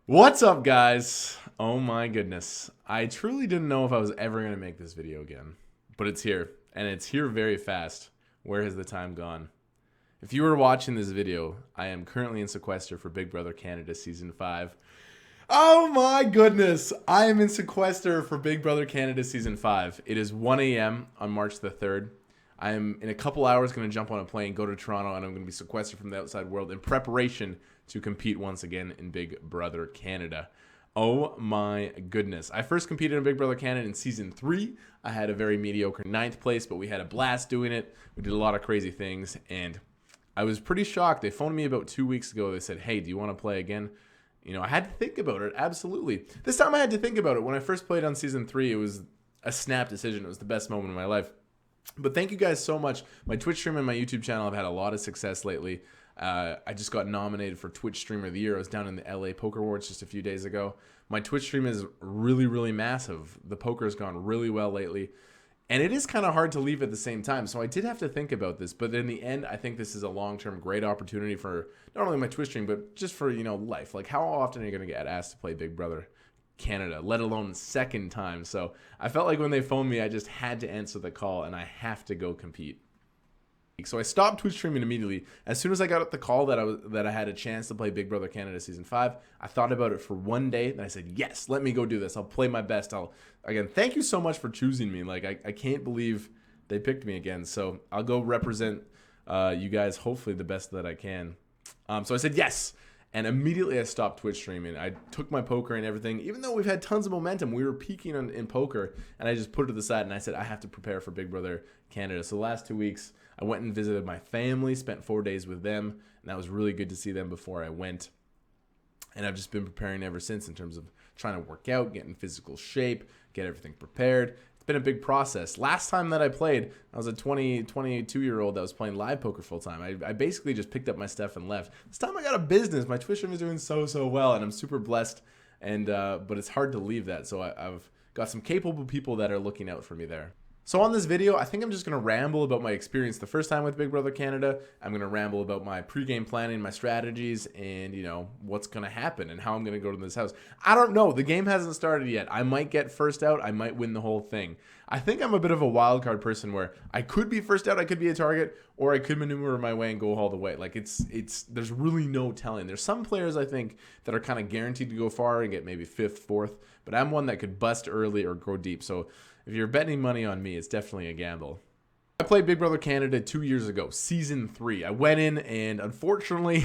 What's up, guys? Oh my goodness. I truly didn't know if I was ever going to make this video again, but it's here, and it's here very fast. Where has the time gone? If you were watching this video, I am currently in sequester for Big Brother Canada Season 5. Oh my goodness! I am in sequester for Big Brother Canada Season 5. It is 1 a.m. on March the 3rd. I am in a couple hours going to jump on a plane, go to Toronto, and I'm going to be sequestered from the outside world in preparation to compete once again in Big Brother Canada. Oh my goodness. I first competed in Big Brother Canada in Season 3. I had a very mediocre 9th place, but we had a blast doing it. We did a lot of crazy things, and I was pretty shocked. They phoned me about 2 weeks ago. They said, hey, do you want to play again? I had to think about it, absolutely. This time I had to think about it. When I first played on Season 3, it was a snap decision. It was the best moment of my life. But thank you guys so much. My Twitch stream and my YouTube channel have had a lot of success lately. I just got nominated for Twitch Streamer of the Year. I was down in the LA Poker Awards just a few days ago. My Twitch stream is really, really massive. The poker has gone really well lately. And it is kind of hard to leave at the same time. So I did have to think about this. But in the end, I think this is a long-term great opportunity for not only my Twitch stream, but just for, life. Like, how often are you going to get asked to play Big Brother Canada, let alone second time? So I felt like when they phoned me, I just had to answer the call, and I have to go compete. So I stopped Twitch streaming immediately. As soon as I got the call that I had a chance to play Big Brother Canada Season 5, I thought about it for one day, and I said, yes, let me go do this. I'll play my best. Again, thank you so much for choosing me. Like, I can't believe they picked me again. So I'll go represent you guys, hopefully the best that I can. So I said yes. And immediately I stopped Twitch streaming. I took my poker and everything. Even though we've had tons of momentum, we were peaking in poker. And I just put it to the side and I said, I have to prepare for Big Brother Canada. So the last 2 weeks, I went and visited my family, spent 4 days with them. And that was really good to see them before I went. And I've just been preparing ever since in terms of trying to work out, get in physical shape, get everything prepared. Been a big process. Last time that I played, I was a 22-year-old that was playing live poker full time. I basically just picked up my stuff and left. This time I got a business. My Twitch stream is doing so well, and I'm super blessed. And but it's hard to leave that. So I've got some capable people that are looking out for me there. So on this video, I think I'm just going to ramble about my experience the first time with Big Brother Canada. I'm going to ramble about my pregame planning, my strategies, and, what's going to happen and how I'm going to go to this house. I don't know. The game hasn't started yet. I might get first out. I might win the whole thing. I think I'm a bit of a wild card person where I could be first out, I could be a target, or I could maneuver my way and go all the way. Like, there's really no telling. There's some players, I think, that are kind of guaranteed to go far and get maybe 5th, 4th, but I'm one that could bust early or go deep. So if you're betting money on me, it's definitely a gamble. I played Big Brother Canada 2 years ago, Season 3. I went in and unfortunately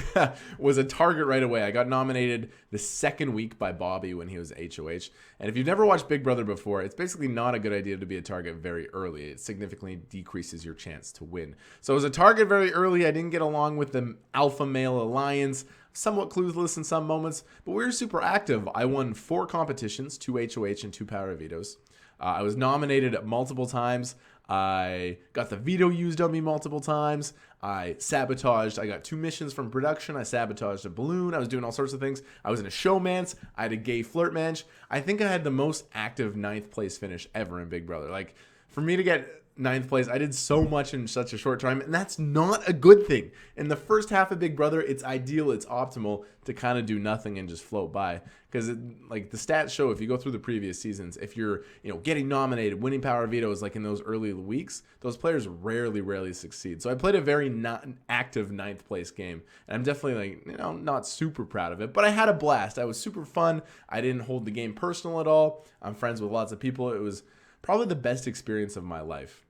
was a target right away. I got nominated the second week by Bobby when he was HOH. And if you've never watched Big Brother before, it's basically not a good idea to be a target very early. It significantly decreases your chance to win. So I was a target very early. I didn't get along with the Alpha Male Alliance. Somewhat clueless in some moments, but we were super active. I won 4 competitions, 2 HOH and 2 Power Vetoes. I was nominated multiple times. I got the veto used on me multiple times. I sabotaged. I got 2 missions from production. I sabotaged a balloon. I was doing all sorts of things. I was in a showmance. I had a gay flirt match. I think I had the most active 9th place finish ever in Big Brother. Like, for me to get 9th place, I did so much in such a short time, and that's not a good thing. In the first half of Big Brother, it's ideal, it's optimal to kind of do nothing and just float by, because like the stats show, if you go through the previous seasons, if you're getting nominated, winning power vetoes like in those early weeks, those players rarely succeed. So I played a very not active 9th place game, and I'm definitely not super proud of it, but I had a blast. I was super fun. I didn't hold the game personal at all. I'm friends with lots of people. It was probably the best experience of my life.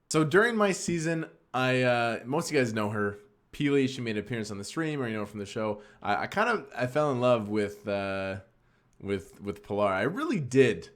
So during my season, most of you guys know her, Peely. She made an appearance on the stream, or from the show. I fell in love with Pilar. I really did.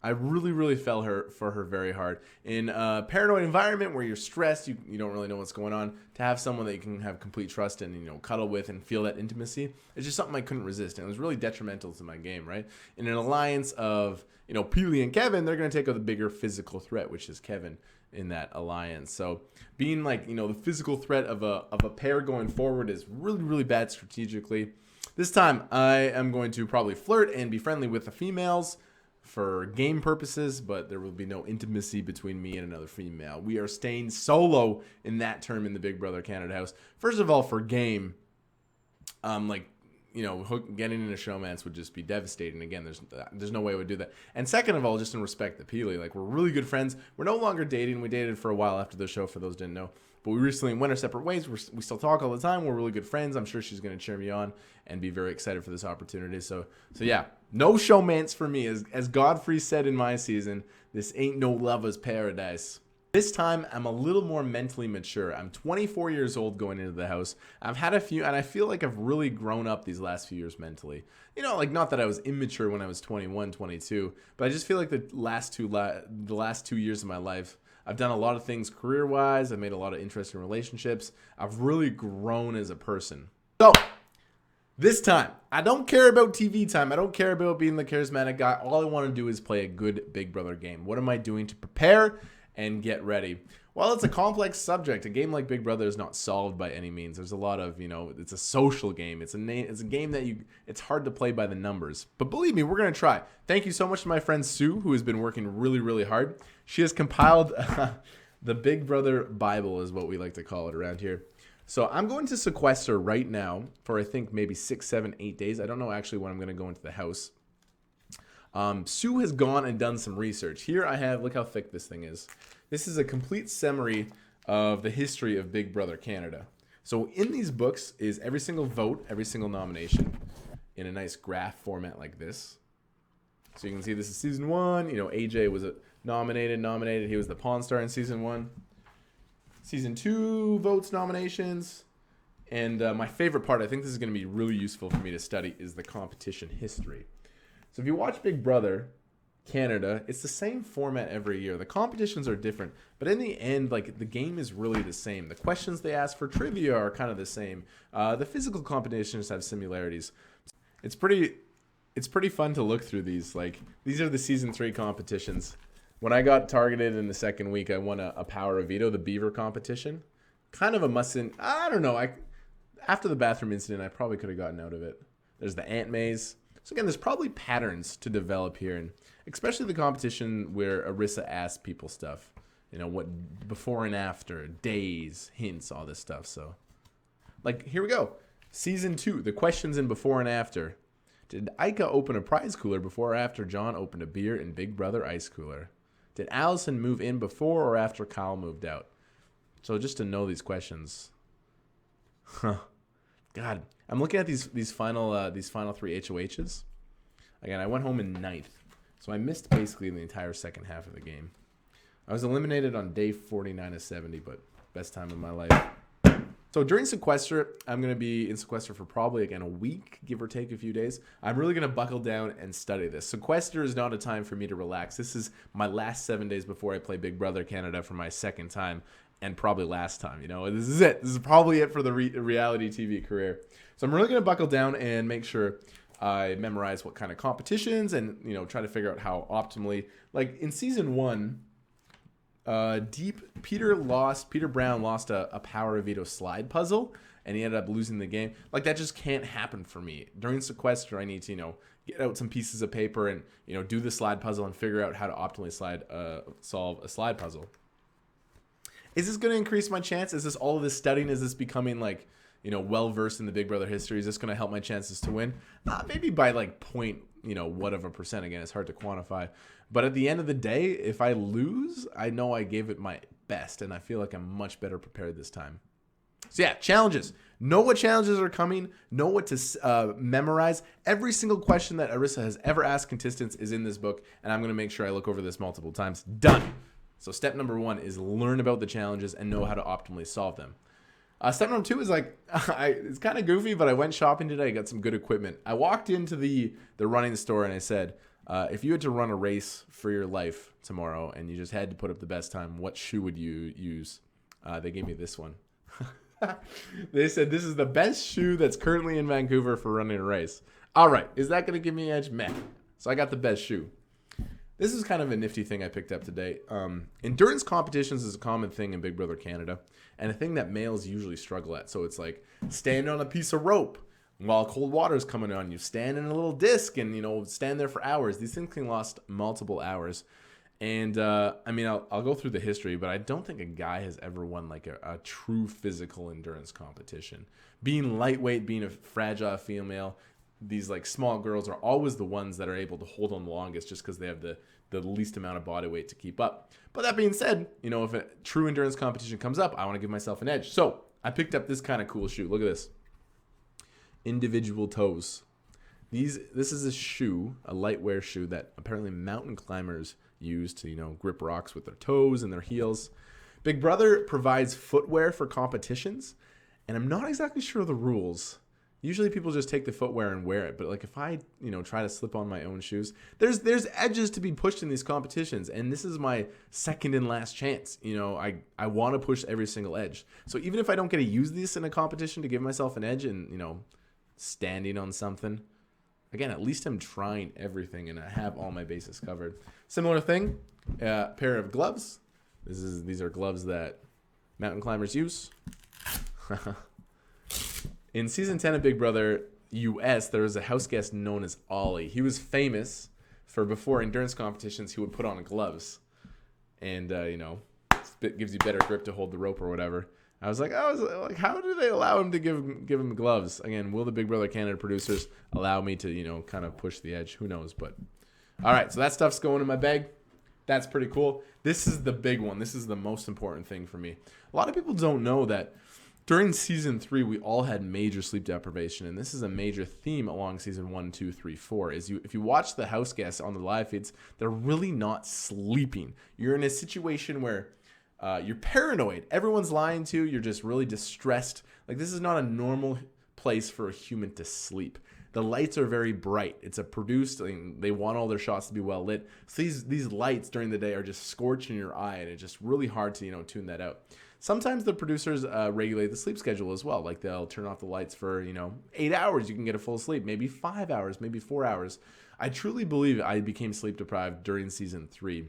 I really fell for her very hard. In a paranoid environment where you're stressed, you don't really know what's going on, to have someone that you can have complete trust in, cuddle with and feel that intimacy, it's just something I couldn't resist. And it was really detrimental to my game, right? In an alliance of, Peely and Kevin, they're going to take on the bigger physical threat, which is Kevin in that alliance. So being the physical threat of a pair going forward is really bad strategically. This time I am going to probably flirt and be friendly with the females for game purposes, but there will be no intimacy between me and another female. We are staying solo in that term in the Big Brother Canada house. First of all, for game, getting into showmance would just be devastating. Again, there's no way I would do that. And second of all, just in respect to Peely, like, we're really good friends. We're no longer dating. We dated for a while after the show, for those who didn't know. But we recently went our separate ways. We still talk all the time. We're really good friends. I'm sure she's going to cheer me on and be very excited for this opportunity. So yeah, no showmance for me. As Godfrey said in my season, this ain't no lover's paradise. This time, I'm a little more mentally mature. I'm 24 years old going into the house. I've had a few, and I feel like I've really grown up these last few years mentally. Like, not that I was immature when I was 21, 22, but I just feel like the last 2 years of my life, I've done a lot of things career-wise. I've made a lot of interesting relationships. I've really grown as a person. So, this time, I don't care about TV time. I don't care about being the charismatic guy. All I want to do is play a good Big Brother game. What am I doing to prepare and get ready? Well, it's a complex subject. A game like Big Brother is not solved by any means. There's a lot of, it's a social game. It's a game that it's hard to play by the numbers. But believe me, we're going to try. Thank you so much to my friend Sue, who has been working really, really hard. She has compiled the Big Brother Bible, is what we like to call it around here. So I'm going to sequester right now for, I think, maybe 6, 7, 8 days. I don't know actually when I'm going to go into the house. Sue has gone and done some research. Here I have, look how thick this thing is. This is a complete summary of the history of Big Brother Canada. So in these books is every single vote, every single nomination in a nice graph format like this. So you can see this is season 1. AJ was nominated. He was the Pawn Star in season 1. Season 2 votes, nominations. And my favorite part, I think this is going to be really useful for me to study, is the competition history. So if you watch Big Brother Canada, it's the same format every year. The competitions are different, but in the end, like, the game is really the same. The questions they ask for trivia are kind of the same. The physical competitions have similarities. It's pretty fun to look through these. Like, these are the season 3 competitions. When I got targeted in the second week, I won a Power of Veto, the Beaver competition. Kind of a must-win. I don't know. After the bathroom incident, I probably could have gotten out of it. There's the Ant Maze. So again, there's probably patterns to develop here, and especially the competition where Arissa asks people stuff. What before and after, days, hints, all this stuff. So, like, here we go. Season 2, the questions in before and after. Did Ika open a prize cooler before or after John opened a beer in Big Brother ice cooler? Did Allison move in before or after Kyle moved out? So just to know these questions. God, I'm looking at these final 3 HOHs. Again, I went home in 9th, so I missed basically the entire second half of the game. I was eliminated on day 49 of 70, but best time of my life. So during sequester, I'm going to be in sequester for probably, again, a week, give or take a few days. I'm really going to buckle down and study this. Sequester is not a time for me to relax. This is my last 7 days before I play Big Brother Canada for my second time, and probably last time. This is it. This is probably it for the reality TV career. So I'm really going to buckle down and make sure I memorize what kind of competitions and, try to figure out how optimally. Like in season 1, Peter Brown lost a Power of Veto slide puzzle, and he ended up losing the game. Like, that just can't happen for me. During sequester, I need to, get out some pieces of paper and, do the slide puzzle and figure out how to optimally solve a slide puzzle. Is this going to increase my chance? Is this all of this studying? Is this becoming like, well-versed in the Big Brother history? Is this going to help my chances to win? Maybe by like point, what of a percent. Again, it's hard to quantify. But at the end of the day, if I lose, I know I gave it my best, and I feel like I'm much better prepared this time. So yeah, challenges. Know what challenges are coming. Know what to memorize. Every single question that Arissa has ever asked contestants is in this book, and I'm going to make sure I look over this multiple times. Done. So step number 1 is learn about the challenges and know how to optimally solve them. Step number 2 is it's kind of goofy, but I went shopping today. I got some good equipment. I walked into the running store and I said, if you had to run a race for your life tomorrow and you just had to put up the best time, what shoe would you use? They gave me this one. They said this is the best shoe that's currently in Vancouver for running a race. All right, is that going to give me an edge? Meh. So I got the best shoe. This is kind of a nifty thing I picked up today. Endurance competitions is a common thing in Big Brother Canada, and a thing that males usually struggle at. So it's like stand on a piece of rope while cold water is coming on you. Stand in a little disc and, stand there for hours. These things can last multiple hours. And, I'll go through the history, but I don't think a guy has ever won like a true physical endurance competition. Being lightweight, being a fragile female, these like small girls are always the ones that are able to hold on the longest just because they have the least amount of body weight to keep up. But that being said, you know, if a true endurance competition comes up, I want to give myself an edge. So I picked up this kind of cool shoe. Look at this. Individual toes. This is a shoe, a lightwear shoe that apparently mountain climbers use to, you know, grip rocks with their toes and their heels. Big Brother provides footwear for competitions, and I'm not exactly sure of the rules. Usually people just take the footwear and wear it, but like if I, you know, try to slip on my own shoes, there's edges to be pushed in these competitions, and this is my second and last chance. You know, I want to push every single edge. So even if I don't get to use this in a competition to give myself an edge and, you know, standing on something, again, at least I'm trying everything and I have all my bases covered. Similar thing, pair of gloves. These are gloves that mountain climbers use. In season 10 of Big Brother US, there was a house guest known as Ollie. He was famous for before endurance competitions, he would put on gloves. And, you know, it gives you better grip to hold the rope or whatever. I was like, how do they allow him to give him gloves? Again, will the Big Brother Canada producers allow me to, you know, kind of push the edge? Who knows? But, all right, so that stuff's going in my bag. That's pretty cool. This is the big one. This is the most important thing for me. A lot of people don't know that during season 3, we all had major sleep deprivation, and this is a major theme along season 1, 2, 3, 4. If you watch the house guests on the live feeds, they're really not sleeping. You're in a situation where you're paranoid. Everyone's lying to you. You're just really distressed. Like, this is not a normal place for a human to sleep. The lights are very bright. It's a produced, I mean, they want all their shots to be well lit. So these lights during the day are just scorching your eye, and it's just really hard to, you know, tune that out. Sometimes the producers regulate the sleep schedule as well. Like, they'll turn off the lights for, you know, 8 hours. You can get a full sleep, maybe 5 hours, maybe 4 hours. I truly believe I became sleep deprived during season 3.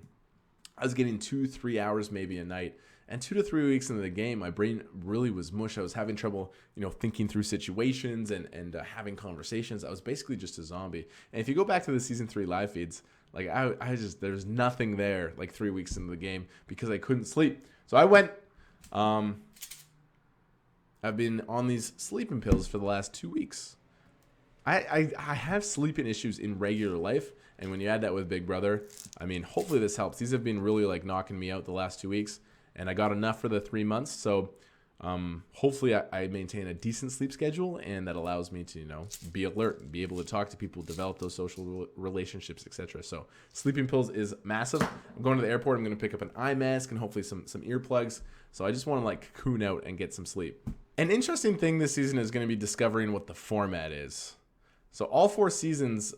I was getting 2-3 hours maybe a night. And 2 to 3 weeks into the game, my brain really was mush. I was having trouble, you know, thinking through situations and having conversations. I was basically just a zombie. And if you go back to the season 3 live feeds, like I just, there's nothing there like 3 weeks into the game because I couldn't sleep. So I went, I've been on these sleeping pills for the last 2 weeks. I have sleeping issues in regular life. And when you add that with Big Brother, I mean, hopefully this helps. These have been really like knocking me out the last 2 weeks. And I got enough for the 3 months. So hopefully I maintain a decent sleep schedule, and that allows me to, you know, be alert and be able to talk to people, develop those social relationships, etc. So sleeping pills is massive. I'm going to the airport. I'm going to pick up an eye mask and hopefully some earplugs. So I just want to like cocoon out and get some sleep. An interesting thing this season is going to be discovering what the format is. So all 4 seasons,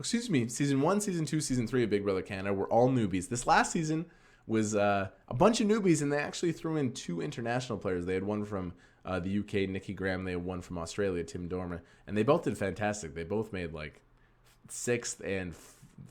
season 1, season 2, season 3 of Big Brother Canada were all newbies. This last season was a bunch of newbies, and they actually threw in 2 international players. They had one from the UK, Nikki Graham. They had one from Australia, Tim Dormer. And they both did fantastic. They both made like 6th and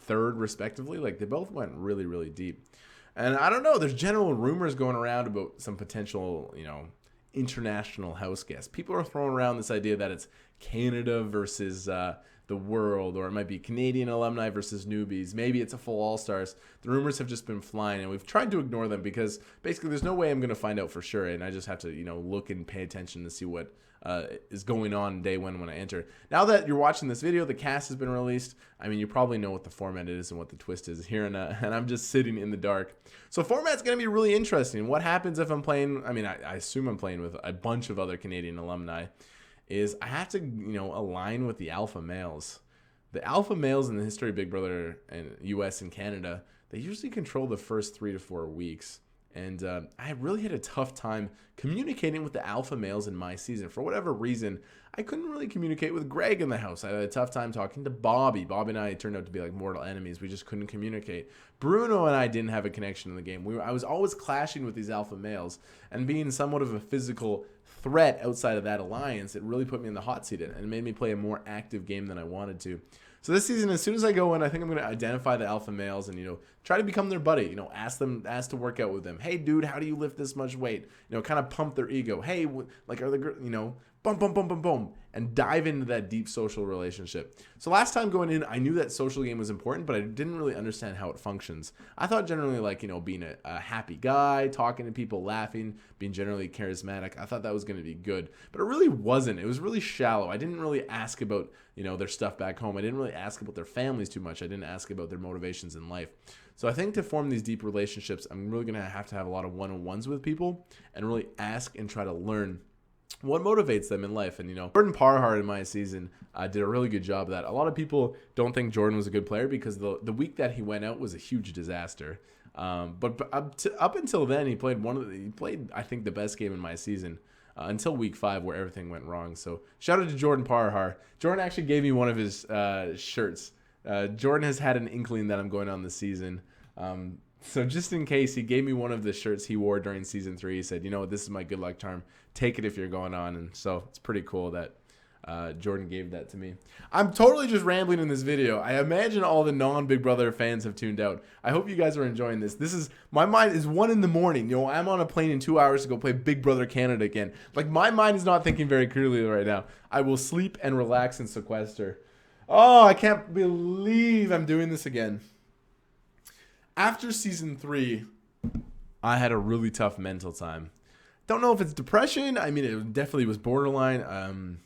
3rd, respectively. Like, they both went really, really deep. And I don't know, there's general rumors going around about some potential, you know, international house guests. People are throwing around this idea that it's Canada versus the world, or it might be Canadian alumni versus newbies. Maybe it's a full all-stars. The rumors have just been flying, and we've tried to ignore them because basically there's no way I'm going to find out for sure, and I just have to, you know, look and pay attention to see what is going on day one when I enter. Now that you're watching this video, the cast has been released. I mean, you probably know what the format is and what the twist is here, and I'm just sitting in the dark. So format's going to be really interesting. What happens if I'm playing, I mean, I assume I'm playing with a bunch of other Canadian alumni, is I have to, you know, align with the alpha males. The alpha males in the history of Big Brother and US and Canada, they usually control the first 3 to 4 weeks. And I really had a tough time communicating with the alpha males in my season. For whatever reason, I couldn't really communicate with Greg in the house. I had a tough time talking to Bobby. Bobby and I turned out to be like mortal enemies. We just couldn't communicate. Bruno and I didn't have a connection in the game. I was always clashing with these alpha males. And being somewhat of a physical threat outside of that alliance, it really put me in the hot seat, and it made me play a more active game than I wanted to. So this season, as soon as I go in, I think I'm going to identify the alpha males and, you know, try to become their buddy. You know, ask to work out with them. Hey, dude, how do you lift this much weight? You know, kind of pump their ego. Hey, like, are the, you know, boom, boom, boom, boom, boom, and dive into that deep social relationship. So last time going in, I knew that social game was important, but I didn't really understand how it functions. I thought generally like, being a happy guy, talking to people, laughing, being generally charismatic, I thought that was going to be good, but it really wasn't. It was really shallow. I didn't really ask about, their stuff back home. I didn't really ask about their families too much. I didn't ask about their motivations in life. So I think to form these deep relationships, I'm really going to have a lot of one-on-ones with people and really ask and try to learn what motivates them in life. And, Jordan Parhar in my season did a really good job of that. A lot of people don't think Jordan was a good player because the week that he went out was a huge disaster. But up until then, he played I think the best game in my season until week 5 where everything went wrong. So shout out to Jordan Parhar. Jordan actually gave me one of his shirts. Jordan has had an inkling that I'm going on this season. So just in case, he gave me one of the shirts he wore during season 3. He said, this is my good luck charm. Take it if you're going on. And so it's pretty cool that Jordan gave that to me. I'm totally just rambling in this video. I imagine all the non-Big Brother fans have tuned out. I hope you guys are enjoying this. My mind is 1 a.m. I'm on a plane in 2 hours to go play Big Brother Canada again. Like, my mind is not thinking very clearly right now. I will sleep and relax and sequester. Oh, I can't believe I'm doing this again. After season 3, I had a really tough mental time. Don't know if it's depression. I mean, it definitely was borderline.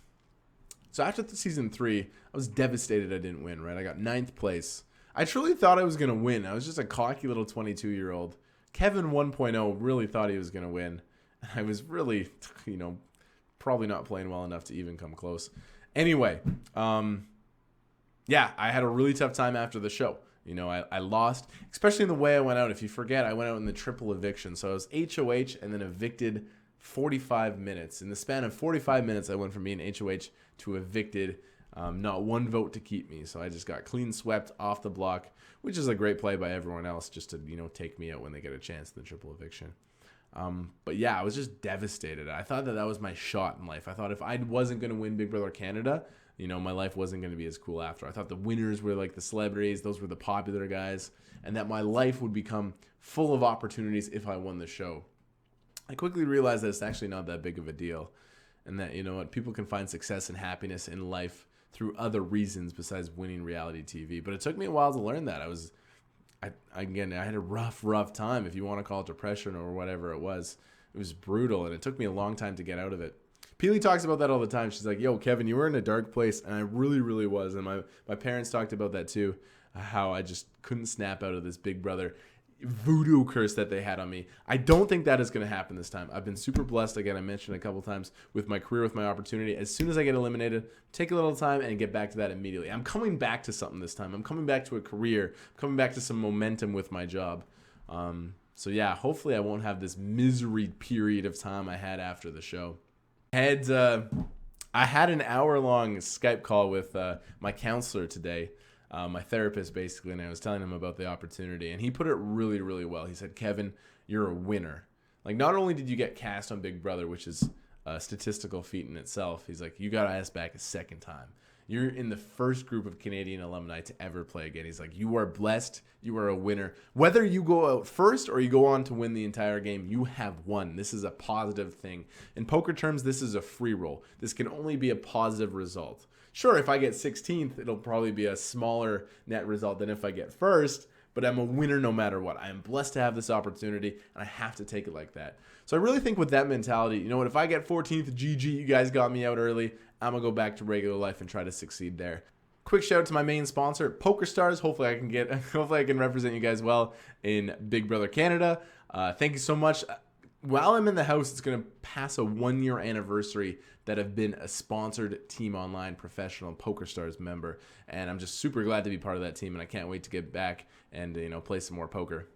So after season 3, I was devastated I didn't win, right? I got 9th place. I truly thought I was going to win. I was just a cocky little 22-year-old. Kevin 1.0 really thought he was going to win. I was really, probably not playing well enough to even come close. Anyway, yeah, I had a really tough time after the show. I lost, especially in the way I went out. If you forget, I went out in the triple eviction. So I was HOH and then evicted 45 minutes. In the span of 45 minutes, I went from being HOH to evicted. Not one vote to keep me. So I just got clean swept off the block, which is a great play by everyone else just to, take me out when they get a chance in the triple eviction. But yeah, I was just devastated. I thought that was my shot in life. I thought if I wasn't going to win Big Brother Canada, my life wasn't going to be as cool after. I thought the winners were like the celebrities. Those were the popular guys. And that my life would become full of opportunities if I won the show. I quickly realized that it's actually not that big of a deal. And that, people can find success and happiness in life through other reasons besides winning reality TV. But it took me a while to learn that. I had a rough time, if you want to call it depression or whatever it was. It was brutal, and it took me a long time to get out of it. Peely talks about that all the time. She's like, yo, Kevin, you were in a dark place, and I really, really was. And my parents talked about that too, how I just couldn't snap out of this Big Brother voodoo curse that they had on me. I don't think that is going to happen this time. I've been super blessed, again, I mentioned a couple times, with my career, with my opportunity. As soon as I get eliminated, take a little time and get back to that immediately. I'm coming back to something this time. I'm coming back to a career. I'm coming back to some momentum with my job. So yeah, hopefully I won't have this misery period of time I had after the show. I had an hour-long Skype call with my counselor today, my therapist basically, and I was telling him about the opportunity, and he put it really, really well. He said, Kevin, you're a winner. Like, not only did you get cast on Big Brother, which is a statistical feat in itself, he's like, you got asked back a second time. You're in the first group of Canadian alumni to ever play again. He's like, you are blessed. You are a winner. Whether you go out first or you go on to win the entire game, you have won. This is a positive thing. In poker terms, this is a free roll. This can only be a positive result. Sure, if I get 16th, it'll probably be a smaller net result than if I get first, but I'm a winner no matter what. I am blessed to have this opportunity, and I have to take it like that. So I really think with that mentality, you know what, if I get 14th, GG, you guys got me out early, I'm going to go back to regular life and try to succeed there. Quick shout out to my main sponsor, PokerStars. Hopefully I can represent you guys well in Big Brother Canada. Thank you so much. While I'm in the house, it's going to pass a 1-year anniversary that I've been a sponsored Team Online professional PokerStars member, and I'm just super glad to be part of that team, and I can't wait to get back and play some more poker.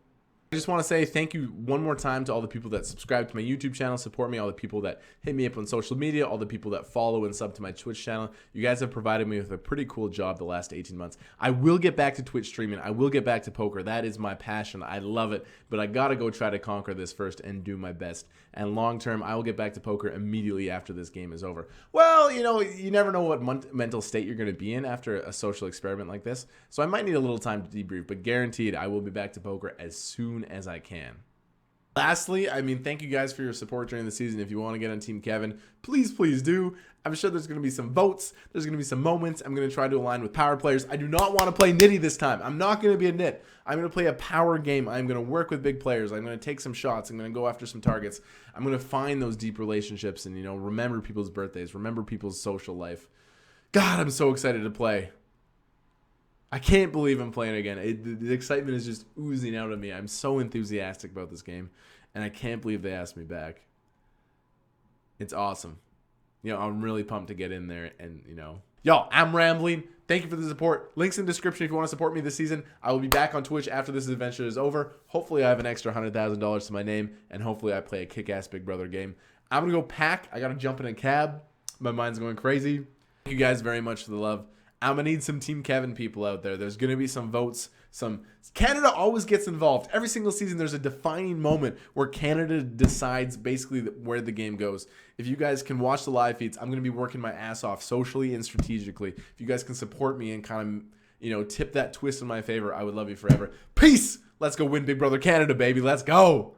I just want to say thank you one more time to all the people that subscribe to my YouTube channel, support me, all the people that hit me up on social media, all the people that follow and sub to my Twitch channel. You guys have provided me with a pretty cool job the last 18 months. I will get back to Twitch streaming. I will get back to poker. That is my passion. I love it, but I got to go try to conquer this first and do my best. And long term, I will get back to poker immediately after this game is over. Well, you never know what mental state you're going to be in after a social experiment like this. So I might need a little time to debrief, but guaranteed I will be back to poker as soon as I can. Lastly, I mean, thank you guys for your support during the season. If you want to get on Team Kevin, please do. I'm sure there's going to be some votes. There's going to be some moments. I'm going to try to align with power players. I do not want to play nitty this time. I'm not going to be a nit. I'm going to play a power game. I'm going to work with big players. I'm going to take some shots. I'm going to go after some targets. I'm going to find those deep relationships and, remember people's birthdays, remember people's social life. God, I'm so excited to play. I can't believe I'm playing again. The excitement is just oozing out of me. I'm so enthusiastic about this game, and I can't believe they asked me back. It's awesome. I'm really pumped to get in there, and, Y'all, I'm rambling. Thank you for the support. Links in the description if you want to support me this season. I will be back on Twitch after this adventure is over. Hopefully I have an extra $100,000 to my name, and hopefully I play a kick-ass Big Brother game. I'm going to go pack. I got to jump in a cab. My mind's going crazy. Thank you guys very much for the love. I'm going to need some Team Kevin people out there. There's going to be some votes. Canada always gets involved. Every single season there's a defining moment where Canada decides basically where the game goes. If you guys can watch the live feeds, I'm going to be working my ass off socially and strategically. If you guys can support me and kind of, tip that twist in my favor, I would love you forever. Peace! Let's go win Big Brother Canada, baby. Let's go!